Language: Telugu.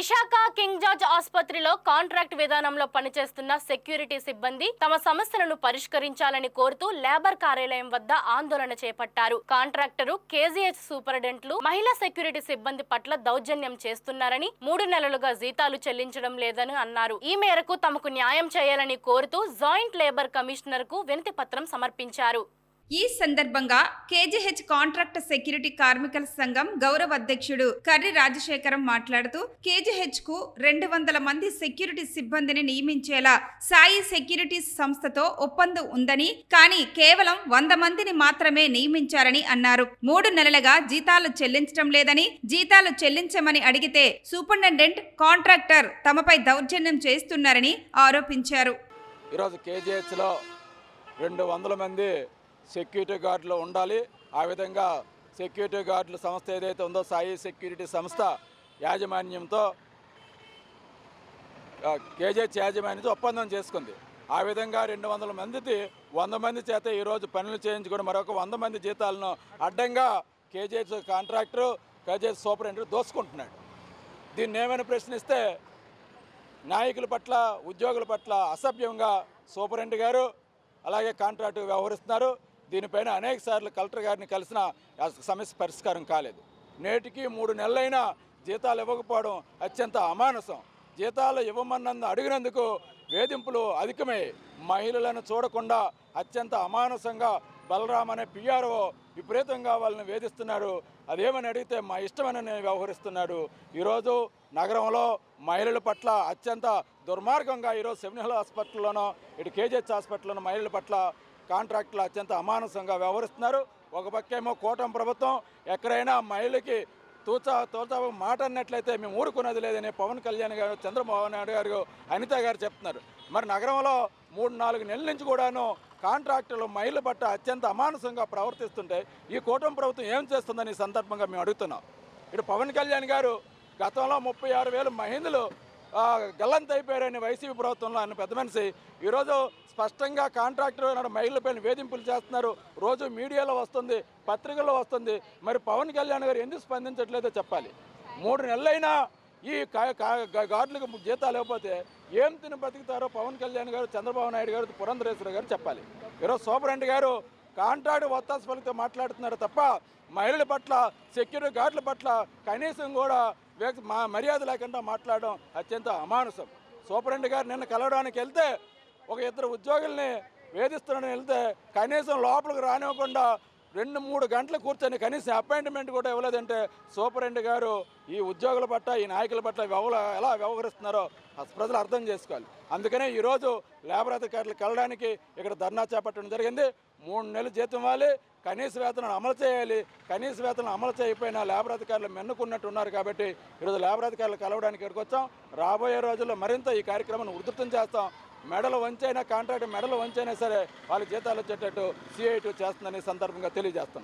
విశాఖ కింగ్ జార్జ్ ఆసుపత్రిలో కాంట్రాక్ట్ విధానంలో పనిచేస్తున్న సెక్యూరిటీ సిబ్బంది తమ సమస్యలను పరిష్కరించాలని కోరుతూ లేబర్ కార్యాలయం వద్ద ఆందోళన చేపట్టారు. కాంట్రాక్టరు, కేజీహెచ్ సూపరింటెండెంట్లు మహిళా సెక్యూరిటీ సిబ్బంది పట్ల దౌర్జన్యం చేస్తున్నారని, 3 నెలలుగా జీతాలు చెల్లించడం లేదని అన్నారు. ఈ మేరకు తమకు న్యాయం చేయాలని కోరుతూ జాయింట్ లేబర్ కమిషనర్ కు వినతి పత్రం సమర్పించారు. ఈ సందర్భంగా కేజీహెచ్ కాంట్రాక్ట్ సెక్యూరిటీ కార్మికుల సంఘం గౌరవ అధ్యక్షుడు కర్రి రాజశేఖరం మాట్లాడుతూ కేజీహెచ్ కు 200 మంది సెక్యూరిటీ సిబ్బందిని నియమించేలా సాయి సెక్యూరిటీస్ సంస్థతో ఒప్పందం ఉందని, కానీ కేవలం 100 మందిని మాత్రమే నియమించారని అన్నారు. 3 నెలలుగా జీతాలు చెల్లించడం లేదని, జీతాలు చెల్లించమని అడిగితే సూపరింటెండెంట్, కాంట్రాక్టర్ తమపై దౌర్జన్యం చేస్తున్నారని ఆరోపించారు. ఈరోజు కేజీహెచ్లో 200 మంది సెక్యూరిటీ గార్డులు ఉండాలి. ఆ విధంగా సెక్యూరిటీ గార్డుల సంస్థ ఏదైతే ఉందో సాయి సెక్యూరిటీ సంస్థ యాజమాన్యంతో కేజీహెచ్ యాజమాన్యంతో ఒప్పందం చేసుకుంది. ఆ విధంగా 200 మందికి 100 మంది చేత ఈరోజు పనులు చేయించుకుని మరొక 100 మంది జీతాలను అడ్డంగా కేజీహెచ్ కాంట్రాక్టరు, కేజీహెచ్ సూపరింటెండెంట్ దోసుకుంటున్నాడు. దీన్ని ఏమైనా ప్రశ్నిస్తే నాయకుల పట్ల, ఉద్యోగుల పట్ల అసభ్యంగా సూపరింటెండెంట్ గారు అలాగే కాంట్రాక్టు వ్యవహరిస్తున్నారు. దీనిపైన అనేక సార్లు కలెక్టర్ గారిని కలిసిన సమస్య పరిష్కారం కాలేదు. నేటికి 3 నెలలైనా జీతాలు ఇవ్వకపోవడం అత్యంత అమానుషం. జీతాలు ఇవ్వమన్నందు అడిగినందుకు వేధింపులు అధికమై మహిళలను చూడకుండా అత్యంత అమానుషంగా బలరాం అనే పిఆర్ఓ విపరీతంగా వాళ్ళని వేధిస్తున్నాడు. అదేమని అడిగితే మా ఇష్టమని వ్యవహరిస్తున్నాడు. ఈరోజు నగరంలో మహిళల పట్ల అత్యంత దుర్మార్గంగా ఈరోజు సెవెన్ హాస్పిటల్లోనో, ఇటు కేజీహెచ్ హాస్పిటల్లోనో మహిళల పట్ల కాంట్రాక్టులు అత్యంత అమానుషంగా వ్యవహరిస్తున్నారు. ఒక పక్కేమో కూటమి ప్రభుత్వం ఎక్కడైనా మహిళకి తోచా మాట అన్నట్లయితే మేము ఊరుకున్నది లేదని పవన్ కళ్యాణ్ గారు, చంద్రబాబు నాయుడు గారు, అనిత గారు చెప్తున్నారు. మరి నగరంలో 3-4 నెలల నుంచి కూడాను కాంట్రాక్టర్లు మహిళల పట్ల అత్యంత అమానుషంగా ప్రవర్తిస్తుంటే ఈ కూటమి ప్రభుత్వం ఏం చేస్తుందని ఈ సందర్భంగా మేము అడుగుతున్నాం. ఇటు పవన్ కళ్యాణ్ గారు గతంలో 36,000 మహిళలు గల్లంతైపోయారని వైసీపీ ప్రభుత్వంలో ఆయన పెద్ద మనిషి ఈరోజు స్పష్టంగా కాంట్రాక్టర్ మహిళలపైన వేధింపులు చేస్తున్నారు. రోజు మీడియాలో వస్తుంది, పత్రికల్లో వస్తుంది. మరి పవన్ కళ్యాణ్ గారు ఎందుకు స్పందించట్లేదో చెప్పాలి. 3 నెలలైనా ఈ గార్డులకు జీతాలు ఇవ్వకపోతే ఏం తిని బతుకుతారో పవన్ కళ్యాణ్ గారు, చంద్రబాబు నాయుడు గారు, పురంధరేశ్వర గారు చెప్పాలి. ఈరోజు సూపరింటెండెంట్ గారు కాంట్రాక్ట్ ఒత్తాసు పలితో మాట్లాడుతున్నారు తప్ప మహిళల పట్ల, సెక్యూరిటీ గార్డుల పట్ల కనీసం కూడా మర్యాద లేకుండా మాట్లాడడం అత్యంత అమానుషం. సూపరింటెండెంట్ గారు నిన్న కలవడానికి వెళ్తే ఒక 2 ఉద్యోగుల్ని వేధిస్తున్నాడని వెళ్తే కనీసం లోపలికి రానివ్వకుండా 2-3 గంటలు కూర్చొని కనీసం అపాయింట్మెంట్ కూడా ఇవ్వలేదంటే సూపరింటెండెంట్ గారు ఈ ఉద్యోగుల పట్ల, ఈ నాయకుల పట్ల ఎలా వ్యవహరిస్తున్నారో ప్రజలు అర్థం చేసుకోవాలి. అందుకనే ఈరోజు లేబర్ అధికారులు కలవడానికి ఇక్కడ ధర్నా చేపట్టడం జరిగింది. 3 నెలలు జీతం ఇవ్వాలి, కనీస వేతనం అమలు చేయాలి. కనీస వేతనం అమలు చేయకపోయినా లేబర్ అధికారులు మెన్నుకున్నట్టు ఉన్నారు కాబట్టి ఈరోజు లేబర్ అధికారులు కలవడానికి ఇక్కడికి వచ్చాం. రాబోయే రోజుల్లో మరింత ఈ కార్యక్రమాన్ని ఉధృతం చేస్తాం. మెడలు వంచైనా, కాంట్రాక్ట్ మెడలు వంచైనా సరే వాళ్ళ జీతాలు వచ్చేటట్టు CIT చేస్తుందని సందర్భంగా తెలియజేస్తున్నాం.